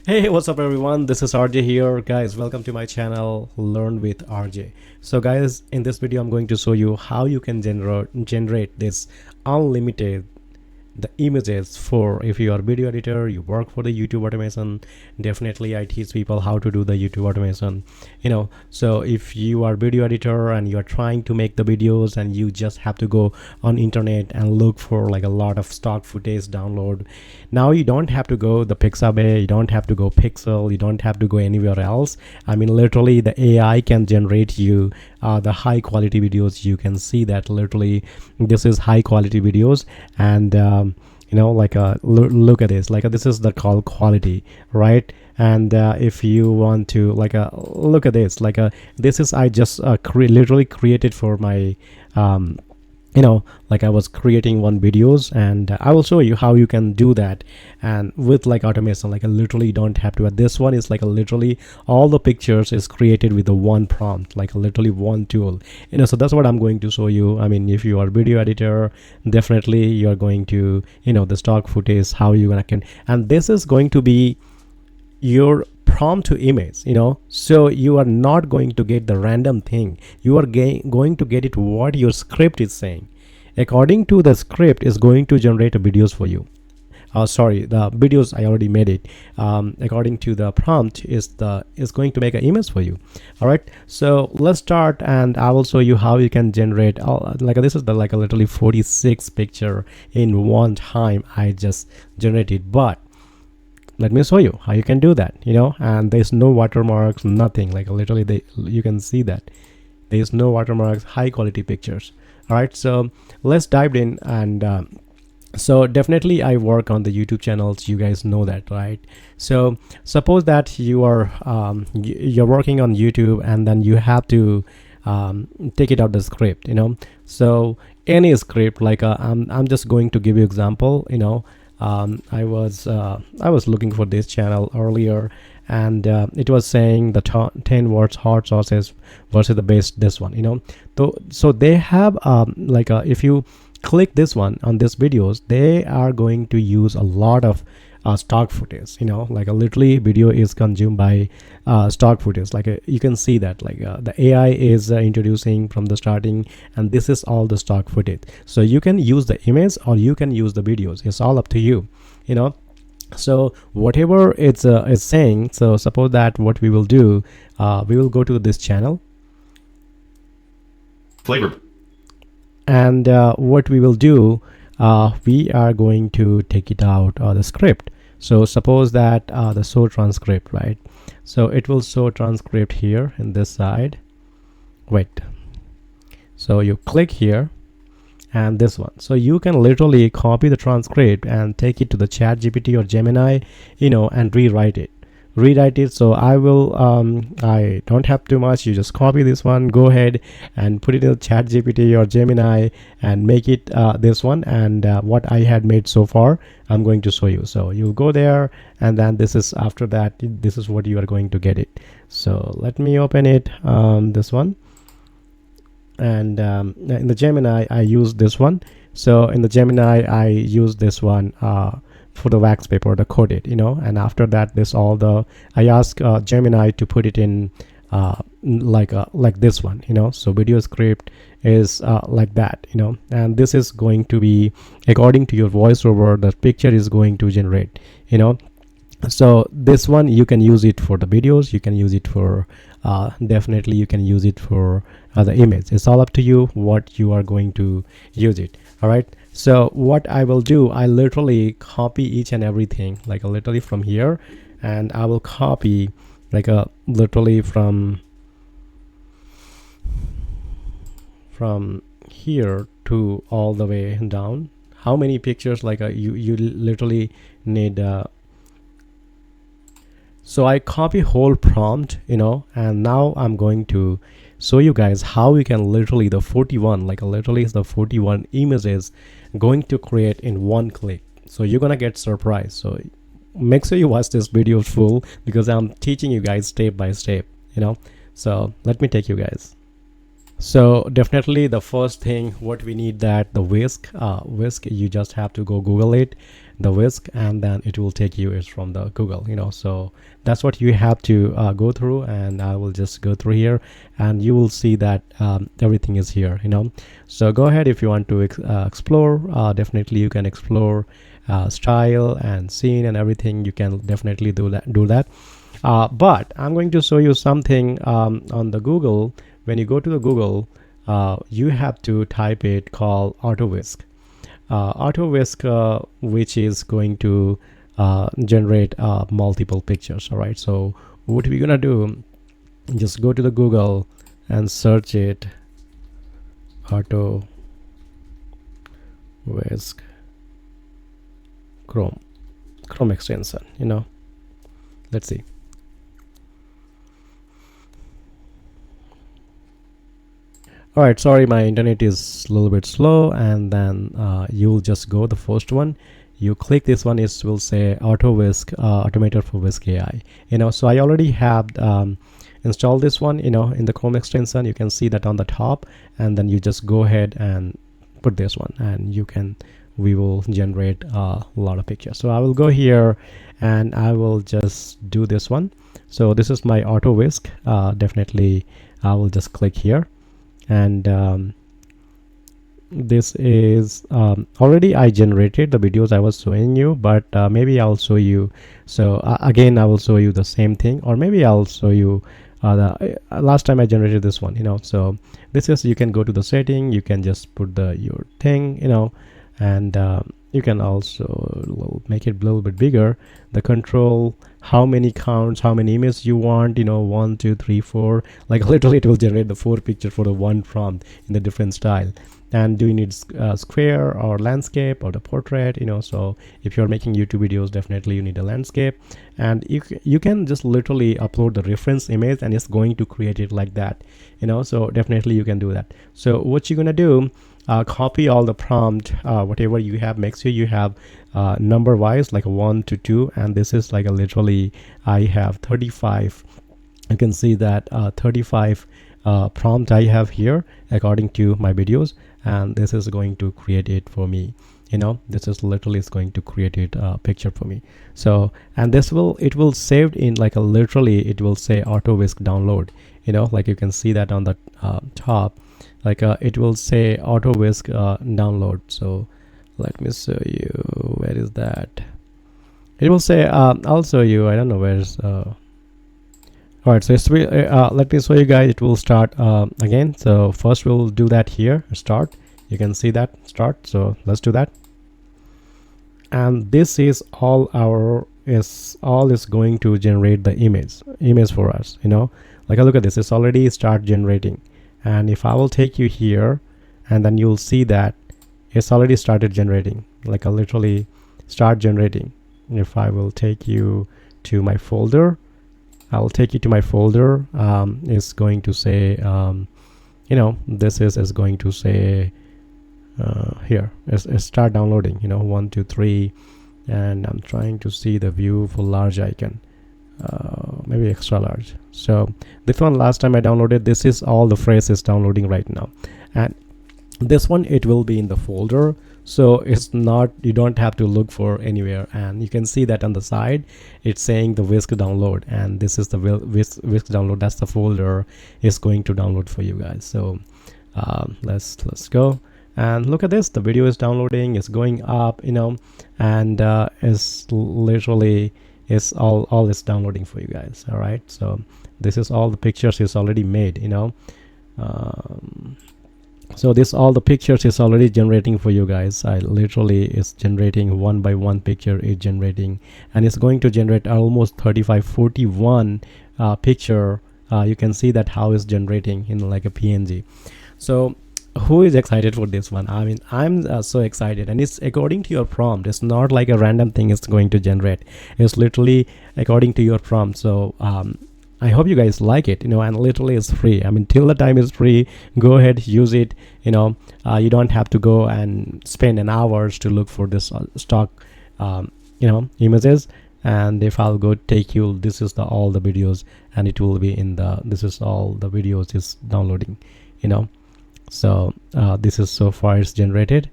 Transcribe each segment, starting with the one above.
Hey, what's up everyone? This is RJ here. Guys, welcome to my channel Learn with RJ. So guys, in this video I'm going to show you how you can generate this unlimited the images. For if you are a video editor, you work for the YouTube automation, definitely I teach people how to do the YouTube automation. So if you are video editor and you are trying to make the videos and you just have to go on internet and look for like a lot of stock footage download, now you don't have to go the Pixabay, you don't have to go Pixel, you don't have to go anywhere else. I mean, literally the AI can generate you the high quality videos. You can see that literally this is high quality videos. And look at this, this is the call quality, right? And if you want to look at this, this is I just literally created for my I was creating one videos, and I will show you how you can do that. And with like automation, I literally don't have to. This one is literally all the pictures is created with the one prompt, literally one tool. So that's what I'm going to show you. I mean, if you are video editor, definitely you are going to the stock footage, how you gonna can. And this is going to be your prompt to image, so you are not going to get the random thing. You are going to get it what your script is saying. According to the script is going to generate videos for you. Sorry, the videos I already made it. According to the prompt is going to make an image for you. All right, so let's start, and I will show you how you can generate this is the a literally 46 picture in one time I just generated. But let me show you how you can do that. And there's no watermarks, nothing. Literally you can see that there's no watermarks, high quality pictures. All right, so let's dive in. And so definitely I work on the YouTube channels, you guys know that, right? So suppose that you are you're working on YouTube, and then you have to take it out the script. So any script, I'm just going to give you example. I was looking for this channel earlier, and it was saying the 10 words hot sauces versus the best this one. So they have if you click this one on this videos, they are going to use a lot of stock footage. Literally video is consumed by stock footage. You can see that the AI is introducing from the starting, and this is all the stock footage. So you can use the image or you can use the videos. It's all up to you. So whatever it's saying. So suppose that what we will do, we will go to this channel flavor, and what we will do, we are going to take it out the script. So suppose that the show transcript, right? So it will show transcript here in this side. Wait, so you click here and this one, so you can literally copy the transcript and take it to the chatgpt or Gemini, and rewrite it. So I will I don't have too much. You just copy this one, go ahead and put it in the chatgpt or Gemini and make it this one. And what I had made so far, I'm going to show you. So you go there, and then this is after that, this is what you are going to get it. So let me open it, this one. And in the Gemini I use this one. So in the Gemini I use this one for the wax paper, the coated, and after that I ask Gemini to put it in like this one, so video script is like that, and this is going to be according to your voiceover, the picture is going to generate. So this one you can use it for the videos, you can use it for definitely you can use it for the image. It's all up to you what you are going to use it. All right, so what I will do, I literally copy each and everything, literally from here, and I will copy literally from here to all the way down. How many pictures you literally need so I copy whole prompt, and now I'm going to show you guys how you can literally the 41 literally is the 41 images going to create in one click. So you're gonna get surprised. So make sure you watch this video full, because I'm teaching you guys step by step. So let me take you guys. So definitely the first thing what we need, that the whisk, you just have to go Google it, the whisk, and then it will take you is from the Google, so that's what you have to go through. And I will just go through here, and you will see that everything is here, so go ahead if you want to explore. Definitely you can explore style and scene and everything. You can definitely do that. But I'm going to show you something on the Google. When you go to the Google, you have to type it called auto whisk, which is going to generate multiple pictures. All right, so what we're gonna do, just go to the Google and search it, auto whisk Chrome extension. Let's see. All right, sorry, my internet is a little bit slow. And then you'll just go the first one, you click this one, is will say auto whisk, automator for whisk AI. So I already have installed this one, in the Chrome extension. You can see that on the top, and then you just go ahead and put this one, and we will generate a lot of pictures. So I will go here and I will just do this one. So this is my auto whisk. Definitely I will just click here, and this is already I generated the videos I was showing you, but maybe I'll show you. So again, I will show you the same thing, or maybe I'll show you the last time I generated this one. So this is, you can go to the setting, you can just put your thing, and you can also make it a little bit bigger, the control, how many counts, how many images you want, 1 2 3 4, like literally it will generate the 4 pictures for the one prompt in the different style. And do you need square or landscape or the portrait? So if you're making YouTube videos, definitely you need a landscape. And you can just literally upload the reference image, and it's going to create it like that. So definitely you can do that. So what you're gonna do, copy all the prompt, whatever you have, make sure you have number wise, like 1 to 2, and this is like a literally I have 35. You can see that 35 prompt I have here according to my videos, and this is going to create it for me. This is literally is going to create it picture for me. So, and it will saved in like a literally it will say auto whisk download. Like you can see that on the top, like it will say auto whisk download. So let me show you, where is that? It will say I'll show you, I don't know where's all right, so let me show you guys. It will start again. So first we'll do that here, start. You can see that start. So let's do that. And this is all is going to generate the image for us. Like look at this, it's already start generating. And if I will take you here, and then you'll see that it's already started generating, like literally start generating. If I will take you to my folder, I'll take you to my folder. It's going to say, this is going to say here, it's start downloading, 1 2 3, and I'm trying to see the view for large icon, maybe extra large. So this one, last time I downloaded, this is all the phrase is downloading right now. And this one, it will be in the folder. So it's not, you don't have to look for anywhere. And you can see that on the side it's saying the whisk download, and this is the whisk download. That's the folder is going to download for you guys. So let's go and look at this. The video is downloading, it's going up, and it's literally is all is downloading for you guys. All right, so this is all the pictures is already made. So this all the pictures is already generating for you guys. I literally is generating one by one picture is generating, and it's going to generate almost 41 picture. You can see that how it's generating in like a PNG. So who is excited for this one? I mean, I'm so excited, and it's according to your prompt. It's not like a random thing it's going to generate. It's literally according to your prompt. So I hope you guys like it, and literally it's free. I mean, till the time is free, go ahead, use it. You don't have to go and spend an hours to look for this stock, images. And if I'll go take you, this is all the videos, and it will be in this is all the videos is downloading. you know. So this is so far it's generated.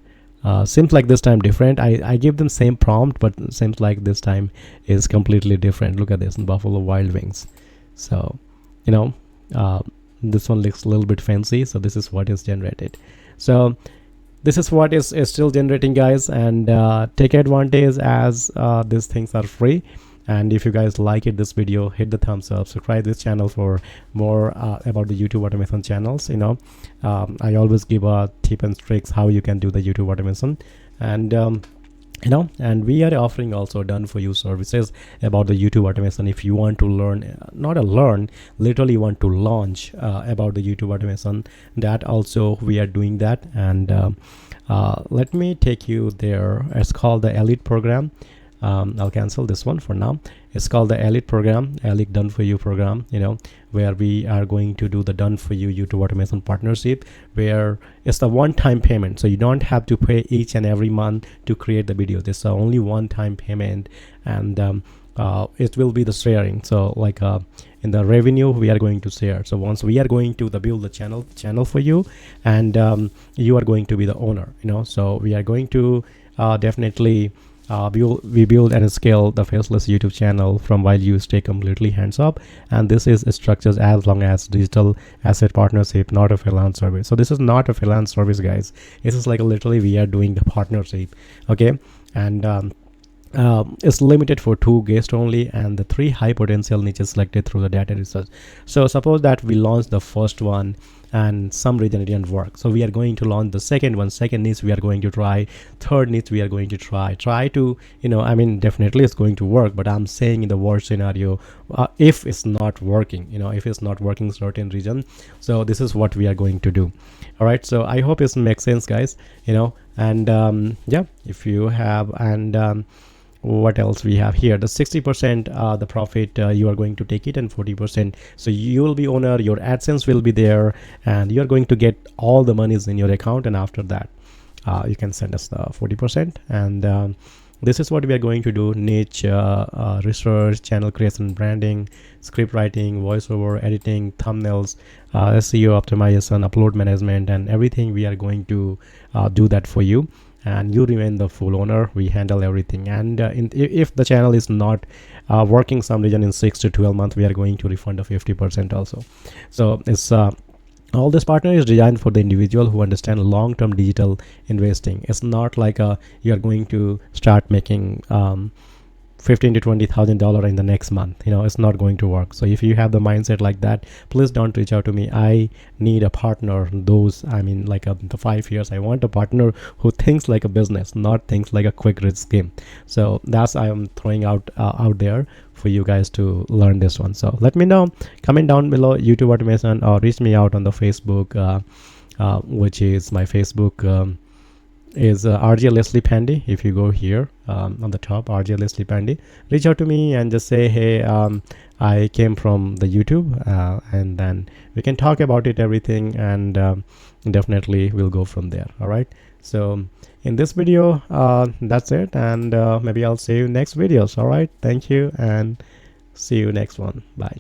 Seems like this time different. I give them same prompt, but seems like this time is completely different. Look at this, Buffalo Wild Wings. So you know, uh, this one looks a little bit fancy. So this is what is generated. So this is what is still generating, guys, and take advantage as these things are free. And if you guys like it, this video, hit the thumbs up, subscribe this channel for more about the YouTube automation channels. You know, I always give a tip and tricks how you can do the YouTube automation. And you know, and we are offering also done for you services about the YouTube automation. If you want to learn, not a learn, literally want to launch about the YouTube automation, that also we are doing that. And let me take you there. It's called the Elite Program. I'll cancel this one for now. It's called the Elite Program, Elite Done For You program, you know, where we are going to do the Done For You YouTube automation partnership, where it's the one-time payment. So you don't have to pay each and every month to create the video. This is only one-time payment, and it will be the sharing. So like in the revenue we are going to share. So once we are going to build the channel for you, and you are going to be the owner, you know. So we are going to definitely we build and scale the faceless YouTube channel from while you stay completely hands up. And this is structured as long as digital asset partnership, not a freelance service. So this is not a freelance service, guys. This is like literally we are doing the partnership. Okay. And it's limited for 2 guests only, and the 3 high potential niches selected through the data research. So suppose that we launch the first one and some reason it didn't work, so we are going to launch the second one. Second niche we are going to try, third niche we are going to try to, you know, I mean, definitely it's going to work, but I'm saying in the worst scenario, if it's not working, you know, if it's not working certain region, so this is what we are going to do. All right, so I hope it makes sense, guys, you know. And yeah, if you have, and what else we have here, the 60% the profit you are going to take it, and 40%, so you will be owner, your AdSense will be there, and you are going to get all the monies in your account. And after that you can send us the 40%. And this is what we are going to do: niche research, channel creation, branding, script writing, voiceover, editing, thumbnails, SEO optimization, upload management, and everything. We are going to do that for you, and you remain the full owner. We handle everything. And if the channel is not working some reason in 6 to 12 months, we are going to refund the 50% also. So it's all this partner is designed for the individual who understand long-term digital investing. It's not like you are going to start making $15,000 to $20,000 in the next month. You know, it's not going to work. So if you have the mindset like that, please don't reach out to me. I need a partner. Those, I mean, like the 5 years, I want a partner who thinks like a business, not thinks like a quick rich scheme. So that's I am throwing out there for you guys to learn this one. So let me know, comment down below YouTube automation, or reach me out on the Facebook, which is my Facebook is RJ Leslie Pandy. If you go here on the top, RJ Leslie Pandy, reach out to me and just say, hey, I came from the YouTube, and then we can talk about it, everything, and definitely we'll go from there. All right, so in this video that's it, and maybe I'll see you next videos. All right, thank you, and see you next one. Bye.